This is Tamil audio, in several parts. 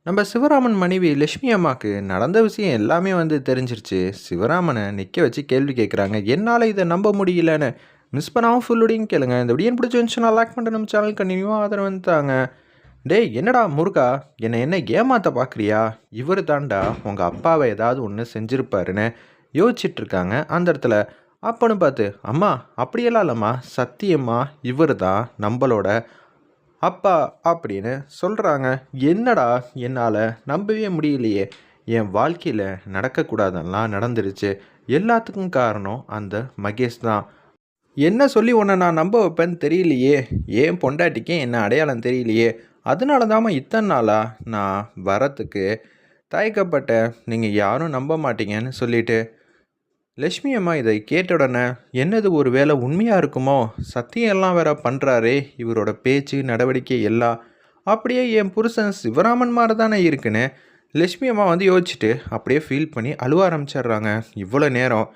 நம்ம சிவராமன் மனைவி லட்சுமி அம்மாக்கு நடந்த விஷயம் எல்லாமே தெரிஞ்சிருச்சு. சிவராமனை நிற்க வச்சு கேள்வி கேட்குறாங்க. என்னால் இதை நம்ப முடியலன்னு. மிஸ் பண்ணாமல் ஃபுல்லுடையும் கேளுங்க. இந்த வீடியோ பிடிச்சிருந்துச்சுன்னா லைக் பண்ணிட்டு நம்ம சேனல் கண்டினியூவாக ஆதரவு வந்துட்டாங்க. டேய் என்னடா முருகா, என்ன ஏமாத்த பார்க்குறியா? இவர் தாண்டா உங்கள் அப்பாவை ஏதாவது ஒன்று செஞ்சுருப்பாருன்னு யோசிச்சுட்டு இருக்காங்க அந்த இடத்துல. அப்பன்னு பார்த்து, அம்மா அப்படியெல்லாம் இல்லைம்மா, சத்தியம்மா இவர் தான் நம்மளோட அப்பா அப்படின்னு சொல்கிறாங்க. என்னடா என்னால் நம்பவே முடியலையே. என் வாழ்க்கையில் நடக்கக்கூடாதெல்லாம் நடந்துருச்சு. எல்லாத்துக்கும் காரணம் அந்த மகேஷ் தான். என்ன சொல்லி உன்னை நான் நம்ப வைப்பேன்னு தெரியலையே. ஏன் பொண்டாட்டிக்கே என்ன அடையாளம் தெரியலையே. அதனால தாம்மா இத்தனை நாளாக நான் வரத்துக்கு தயக்கப்பட்டேன். நீங்கள் யாரும் நம்ப மாட்டீங்கன்னு சொல்லிட்டு. லட்சுமி அம்மா இதை கேட்ட உடனே, என்னது ஒரு வேளை உண்மையாக இருக்குமோ? சத்தியம் எல்லாம் வேற பண்ணுறாரே, இவரோட பேச்சு நடவடிக்கை எல்லாம் அப்படியே என் புருஷன் சிவராமன் மாதிரி தானே இருக்குன்னு லட்சுமி அம்மா யோசிச்சுட்டு அப்படியே ஃபீல் பண்ணி அழுவ ஆரம்பிச்சிடுறாங்க. இவ்வளோ நேரம்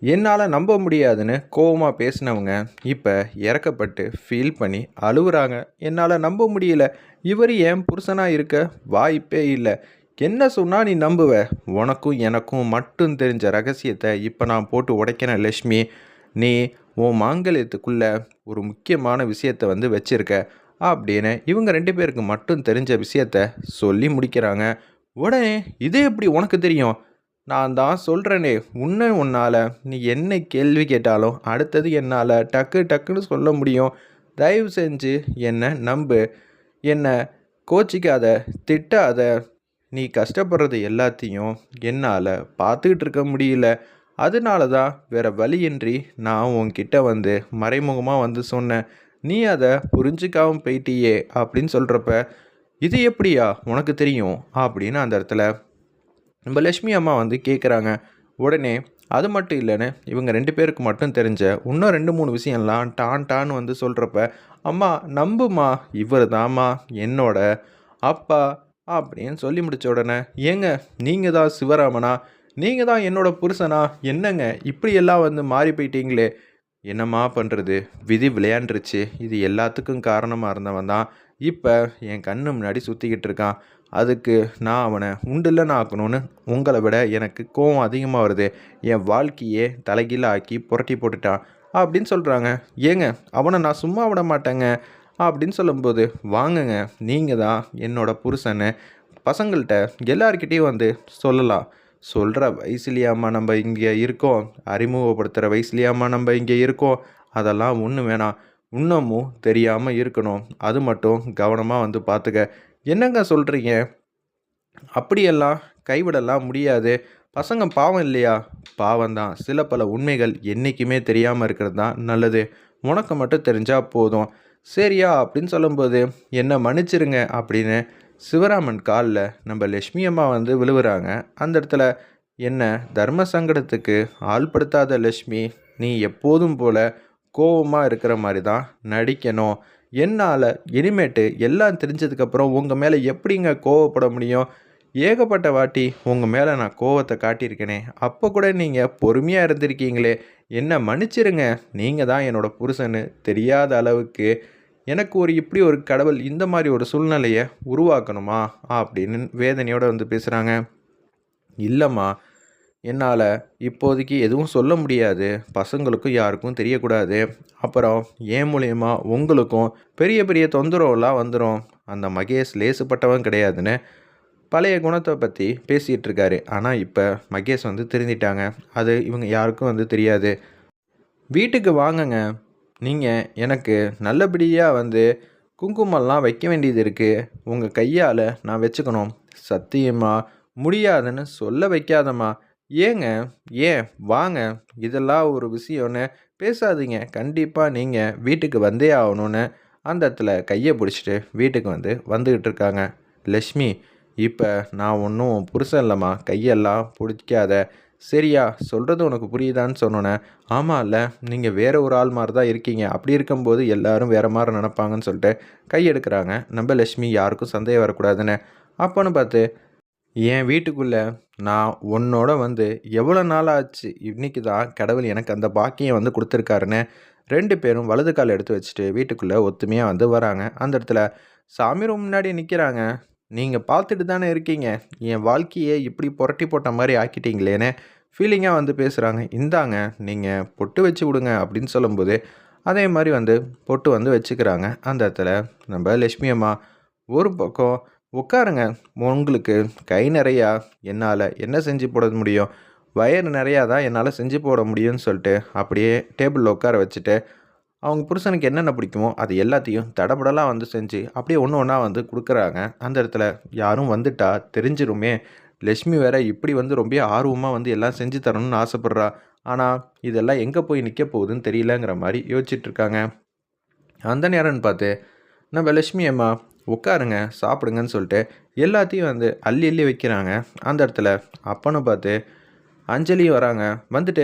என்னால் நம்ப முடியாதுன்னு கோவமாக பேசினவங்க இப்போ இறக்கப்பட்டு ஃபீல் பண்ணி அழுவுறாங்க. என்னால் நம்ப முடியல, இவர் என் புருஷனாக இருக்க வாய்ப்பே இல்லை. என்ன சொன்னால் நீ நம்புவ? உனக்கும் எனக்கும் மட்டும் தெரிஞ்ச ரகசியத்தை இப்போ நான் போட்டு உடைக்கிறேன் லக்ஷ்மி. நீ உன் மாங்கல்யத்துக்குள்ளே ஒரு முக்கியமான விஷயத்தை வச்சிருக்க அப்படின்னு இவங்க ரெண்டு பேருக்கு மட்டும் தெரிஞ்ச விஷயத்த சொல்லி முடிக்கிறாங்க. உடனே இது எப்படி உனக்கு தெரியும்? நான் தான் சொல்கிறேனே, உன்னால் நீ என்ன கேள்வி கேட்டாலும் அடுத்தது என்னால் டக்கு டக்குன்னு சொல்ல முடியும். தயவு செஞ்சு என்னை நம்பு. என்னை கோச்சிக்காத, திட்டாத. நீ கஷ்டப்படுறது எல்லாத்தையும் என்னால் பார்த்துக்கிட்டு இருக்க முடியல. அதனால தான் வேறு வழியின்றி நான் உன்கிட்ட மறைமுகமாக சொன்னேன். நீ அதை புரிஞ்சிக்காமல் போயிட்டியே அப்படின்னு சொல்கிறப்ப, இது எப்படியா உனக்கு தெரியும் அப்படின்னு அந்த இடத்துல நம்ம லட்சுமி அம்மா கேட்குறாங்க. உடனே அது மட்டும் இல்லைன்னு இவங்க ரெண்டு பேருக்கு மட்டும் தெரிஞ்ச இன்னும் ரெண்டு மூணு விஷயம்லாம் டான்னு சொல்கிறப்ப, அம்மா நம்புமா, இவர் தாம்மா என்னோட அப்பா அப்படின்னு சொல்லி முடித்த உடனே, ஏங்க நீங்கள் தான் சிவராமனா? நீங்கள் தான் என்னோட புருஷனா? என்னங்க இப்படியெல்லாம் மாறி போயிட்டீங்களே. என்னம்மா பண்ணுறது, விதி விளையாண்டுருச்சு. இது எல்லாத்துக்கும் காரணமாக இருந்தவன் தான் இப்போ என் கண்ணு முன்னாடி சுற்றிக்கிட்டு இருக்கான். அதுக்கு நான் அவனை உண்டில்லன்னு ஆக்கணும்னு உங்களை விட எனக்கு கோவம் அதிகமாக வருது. என் வாழ்க்கையே தலைகீழ ஆக்கி புரட்டி போட்டுட்டான் அப்படின்னு சொல்கிறாங்க. ஏங்க அவனை நான் சும்மா விட மாட்டேங்க அப்படின்னு சொல்லும்போது, வாங்குங்க நீங்கள் தான் என்னோட புருஷன்னு பசங்கள்கிட்ட எல்லார்கிட்டேயும் சொல்லலாம். சொல்கிற வயசுலையாம்மா நம்ம இங்கே இருக்கோம், அறிமுகப்படுத்துகிற வயசுலையாம்மா நம்ம இங்கே இருக்கோம். அதெல்லாம் ஒன்றும் வேணாம். இன்னமும் தெரியாமல் இருக்கணும். அது மட்டும் கவனமாக பார்த்துக்க. என்னங்க சொல்கிறீங்க? அப்படியெல்லாம் கைவிடலாம் முடியாது. பசங்க பாவம் இல்லையா? பாவம்தான். சில பல உண்மைகள் என்றைக்குமே தெரியாமல் இருக்கிறது தான் நல்லது. உனக்கு மட்டும் தெரிஞ்சால் போதும் சரியா அப்படின்னு சொல்லும்போது, என்னை மன்னிச்சிருங்க அப்படின்னு சிவராமன் காலில் நம்ம லட்சுமி அம்மா விழுவுறாங்க. அந்த இடத்துல, என்ன தர்ம சங்கடத்துக்கு ஆள்படுத்தாத லட்சுமி, நீ எப்போதும் போல் கோபமாக இருக்கிற மாதிரி தான் நடிக்கணும். என்னால் இனிமேட்டு எல்லாம் தெரிஞ்சதுக்கப்புறம் உங்கள் மேலே எப்படிங்க கோவப்பட முடியும்? ஏகப்பட்ட வாட்டி உங்கள் மேலே நான் கோவத்தை காட்டியிருக்கேனே, அப்போ கூட நீங்கள் பொறுமையாக இருந்திருக்கீங்களே. என்ன மன்னிச்சிருங்க. நீங்கள் தான் என்னோடய புருஷன்னு தெரியாத அளவுக்கு எனக்கு இப்படி ஒரு கடவுள் இந்த மாதிரி ஒரு சூழ்நிலையை உருவாக்கணுமா அப்படின்னு வேதனையோடு பேசுகிறாங்க. இல்லைம்மா, என்னால் இப்போதைக்கு எதுவும் சொல்ல முடியாது. பசங்களுக்கும் யாருக்கும் தெரியக்கூடாது. அப்புறம் என் மூலயமா உங்களுக்கும் பெரிய பெரிய தொந்தரவுலாம் வந்துடும். அந்த மகேஷ் லேசுப்பட்டவன் கிடையாதுன்னு பழைய குணத்தை பற்றி பேசிகிட்டு இருக்காரு. ஆனால் இப்போ மகேஷ் திருந்திட்டாங்க. அது இவங்க யாருக்கும் தெரியாது. வீட்டுக்கு வாங்குங்க. நீங்கள் எனக்கு நல்லபடியாக குங்குமம்லாம் வைக்க வேண்டியது இருக்குது. உங்கள் கையால் நான் வச்சுக்கணும். சத்தியமாக முடியாதுன்னு சொல்ல வைக்காதம்மா. ஏங்க, ஏன் வாங்க, இதெல்லாம் ஒரு விஷயம்னு பேசாதீங்க. கண்டிப்பாக நீங்கள் வீட்டுக்கு வந்தே ஆகணும்னு அந்த இடத்துல கையை பிடிச்சிட்டு வீட்டுக்கு வந்துக்கிட்டு இருக்காங்க. லக்ஷ்மி, இப்போ நான் ஒன்றும் புருஷன் இல்லைம்மா, கையெல்லாம் பிடிக்காத சரியா? சொல்கிறது உனக்கு புரியுதான்னு சொன்னோன்னே, ஆமாம் இல்லை, நீங்கள் வேறு ஒரு ஆள் மாதிரி தான் இருக்கீங்க. அப்படி இருக்கும்போது எல்லோரும் வேறு மாதிரி நினப்பாங்கன்னு சொல்லிட்டு கை எடுக்கிறாங்க நம்ம லக்ஷ்மி, யாருக்கும் சந்தேகம் வரக்கூடாதுன்னு. அப்போன்னு பார்த்து, என் வீட்டுக்குள்ளே நான் உன்னோட எவ்வளோ நாள் ஆச்சு, இன்றைக்கி தான் கடவுள் எனக்கு அந்த பாக்கியம் கொடுத்துருக்காருன்னு ரெண்டு பேரும் வலது கால் எடுத்து வச்சுட்டு வீட்டுக்குள்ளே ஒத்துமையாக வராங்க. அந்த இடத்துல சாமி ரூம் முன்னாடி நிற்கிறாங்க. நீங்கள் பார்த்துட்டு தானே இருக்கீங்க. என் வாழ்க்கையை இப்படி புரட்டி போட்ட மாதிரி ஆக்கிட்டீங்களேன்னு ஃபீலிங்காக வந்து பேசுகிறாங்க. இந்தாங்க நீங்கள் பொட்டு வச்சு விடுங்க அப்படின்னு சொல்லும்போது, அதே மாதிரி வந்து பொட்டு வந்து வச்சுக்கிறாங்க. அந்த இடத்துல நம்ம லட்சுமி அம்மா ஒரு பக்கம் உட்காருங்க. உங்களுக்கு கை நிறையா என்னால் என்ன செஞ்சு போட முடியும்? வயறு நிறையா தான் என்னால் செஞ்சு போட முடியும்னு சொல்லிட்டு அப்படியே டேபிளில் உட்கார வச்சுட்டு அவங்க புருஷனுக்கு என்னென்ன பிடிக்குமோ அது எல்லாத்தையும் தடபடலாம் வந்து செஞ்சு அப்படியே ஒன்று ஒன்றா வந்து கொடுக்குறாங்க. அந்த இடத்துல யாரும் வந்துட்டா தெரிஞ்சிருமே. லட்சுமி வேற இப்படி வந்து ரொம்ப ஆர்வமாக வந்து எல்லாம் செஞ்சு தரணும்னு ஆசைப்பட்றா. ஆனால் இதெல்லாம் எங்கே போய் நிற்க போகுதுன்னு தெரியலங்கிற மாதிரி யோசிச்சுட்டு இருக்காங்க. அந்த நேரம்னு பார்த்து நம்ம லட்சுமி அம்மா உட்காருங்க சாப்பிடுங்கன்னு சொல்லிட்டு எல்லாத்தையும் வந்து அள்ளி அள்ளி வைக்கிறாங்க. அந்த இடத்துல அப்பன்னு பார்த்து அஞ்சலி வராங்க. வந்துட்டு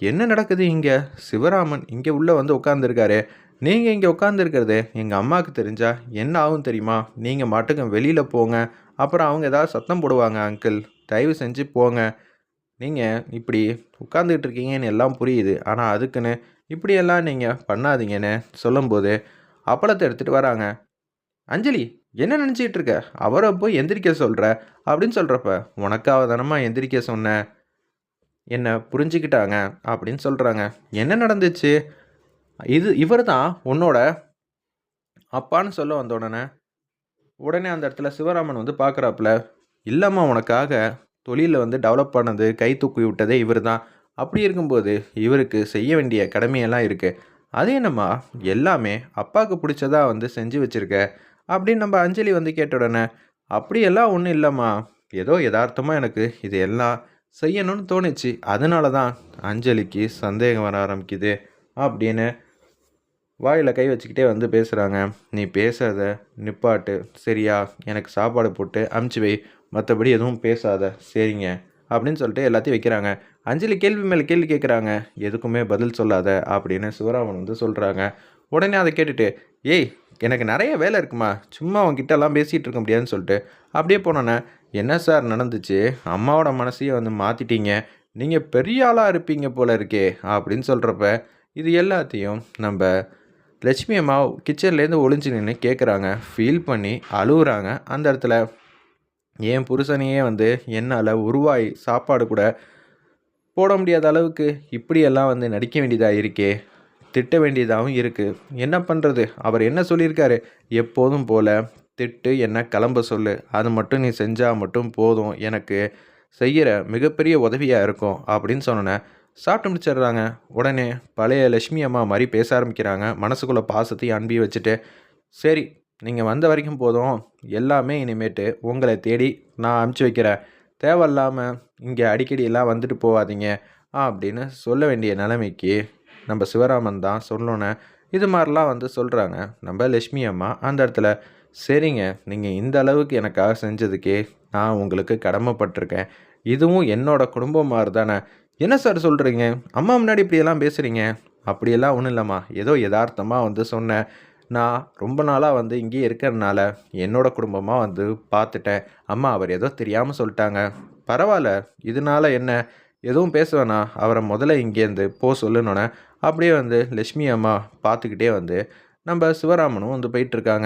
என்ன நடக்குது இங்கே? சிவராமன் இங்கே உள்ளே வந்து உட்காந்துருக்காரு. நீங்கள் இங்கே உட்காந்துருக்கிறது எங்கள் அம்மாவுக்கு தெரிஞ்சா என்ன ஆகும் தெரியுமா? நீங்கள் மாட்டுக்கு வெளியில் போங்க. அப்புறம் அவங்க ஏதாவது சத்தம் போடுவாங்க அங்கிள். தயவு செஞ்சு போங்க. நீங்கள் இப்படி உட்காந்துக்கிட்டு இருக்கீங்கன்னு எல்லாம் புரியுது. ஆனால் அதுக்குன்னு இப்படியெல்லாம் நீங்கள் பண்ணாதீங்கன்னு சொல்லும்போது அப்பளத்தை எடுத்துகிட்டு வராங்க. அஞ்சலி என்ன நினச்சிக்கிட்டு இருக்க? அவரை போய் எந்திரிக்க சொல்கிற அப்படின்னு சொல்கிறப்ப உனக்காக தானம்மா எந்திரிக்க சொன்னேன். என்ன புரிஞ்சுக்கிட்டாங்க அப்படின்னு சொல்கிறாங்க. என்ன நடந்துச்சு? இவர் தான் உன்னோட அப்பான்னு சொல்ல வந்த உடனே அந்த இடத்துல சிவராமன் வந்து பார்க்குறாப்புல. இல்லைம்மா உனக்காக தொழிலில் வந்து டெவலப் பண்ணது கை தூக்கி விட்டதே இவர் தான். அப்படி இருக்கும்போது இவருக்கு செய்ய வேண்டிய கடமையெல்லாம் இருக்குது. அது என்னம்மா எல்லாமே அப்பாவுக்கு பிடிச்சதா வந்து செஞ்சு வச்சுருக்க அப்படின்னு நம்ம அஞ்சலி வந்து கேட்ட உடனே அப்படியெல்லாம் ஒன்றும் இல்லைம்மா. ஏதோ யதார்த்தமாக எனக்கு இது எல்லாம் செய்யணும்னு தோணுச்சு. அதனால தான் அஞ்சலிக்கு சந்தேகம் வர ஆரம்பிக்குது அப்படின்னு வாயில் கை வச்சுக்கிட்டே வந்து பேசுகிறாங்க. நீ பேசாத நிப்பாட்டு சரியா? எனக்கு சாப்பாடு போட்டு அமுச்சு வை. மற்றபடி எதுவும் பேசாத சரிங்க அப்படின்னு சொல்லிட்டு எல்லாத்தையும் வைக்கிறாங்க. அஞ்சலி கேள்வி மேலே கேள்வி கேட்குறாங்க. எதுக்குமே பதில் சொல்லாத அப்படின்னு சிவராமன் வந்து சொல்கிறாங்க. உடனே அதை கேட்டுட்டு ஏய் எனக்கு நிறைய வேலை இருக்குமா, சும்மா அவங்ககிட்டலாம் பேசிகிட்டு இருக்க முடியாதுன்னு சொல்லிட்டு அப்படியே போனோன்னே என்ன சார் நடந்துச்சு? அம்மாவோட மனசையே வந்து மாற்றிட்டீங்க. நீங்கள் பெரிய ஆளாக இருப்பீங்க போல இருக்கே அப்படின்னு சொல்கிறப்ப இது எல்லாத்தையும் நம்ம லட்சுமி அம்மா கிச்சன்லேருந்து ஒளிஞ்சு நின்று கேட்குறாங்க. ஃபீல் பண்ணி அழுகுறாங்க. அந்த இடத்துல என் புருஷனையே வந்து என்னால் உருவாய் சாப்பாடு கூட போட முடியாத அளவுக்கு இப்படியெல்லாம் வந்து நடிக்க வேண்டியதாக இருக்கே, திட்ட வேண்டியதாகவும் இருக்குது. என்ன பண்ணுறது? அவர் என்ன சொல்லியிருக்காரு? எப்போதும் போல் திட்டு என்ன கிளம்ப சொல்லு. அது மட்டும் நீ செஞ்சால் மட்டும் போதும். எனக்கு செய்கிற மிகப்பெரிய உதவியாக இருக்கும் அப்படின்னு சொன்னேன். சாப்பிட்டு முடிச்சிடுறாங்க. உடனே பழைய லட்சுமி அம்மா மாதிரி பேச ஆரம்பிக்கிறாங்க. மனசுக்குள்ளே பாசத்தையும் அன்பையும் வச்சுட்டு சரி நீங்கள் வந்த வரைக்கும் போதும். எல்லாமே இனிமேட்டு உங்களை தேடி நான் அனுப்பிச்சி வைக்கிறேன். தேவையில்லாமல் இங்கே அடிக்கடியெல்லாம் வந்துட்டு போகாதீங்க அப்படின்னு சொல்ல வேண்டிய நிலைமைக்கு நம்ம சிவராமன் தான் சொல்லணுன்னு இது மாதிரிலாம் வந்து சொல்கிறாங்க. நம்ம லட்சுமி அம்மா அந்த இடத்துல சரிங்க நீங்கள் இந்த அளவுக்கு எனக்காக செஞ்சதுக்கே நான் உங்களுக்கு கடமைப்பட்டிருக்கேன். இதுவும் என்னோட குடும்பம் மாதிரி தானே. என்ன சார் சொல்கிறீங்க? அம்மா முன்னாடி இப்படியெல்லாம் பேசுகிறீங்க? அப்படியெல்லாம் ஒன்றும் இல்லைம்மா. ஏதோ யதார்த்தமாக வந்து சொன்னேன். நான் ரொம்ப நாளாக வந்து இங்கேயே இருக்கிறதுனால என்னோட குடும்பமாக வந்து பார்த்துட்டேன். அம்மா அவர் ஏதோ தெரியாமல் சொல்லிட்டாங்க. பரவாயில்ல, இதனால என்ன? எதுவும் பேச வேணாம். அவரை முதல்ல இங்கேருந்து சொல்லணுன்னே அப்படியே வந்து லட்சுமி அம்மா பார்த்துக்கிட்டே வந்து நம்ம சிவராமனும் வந்து போயிட்டுருக்காங்க.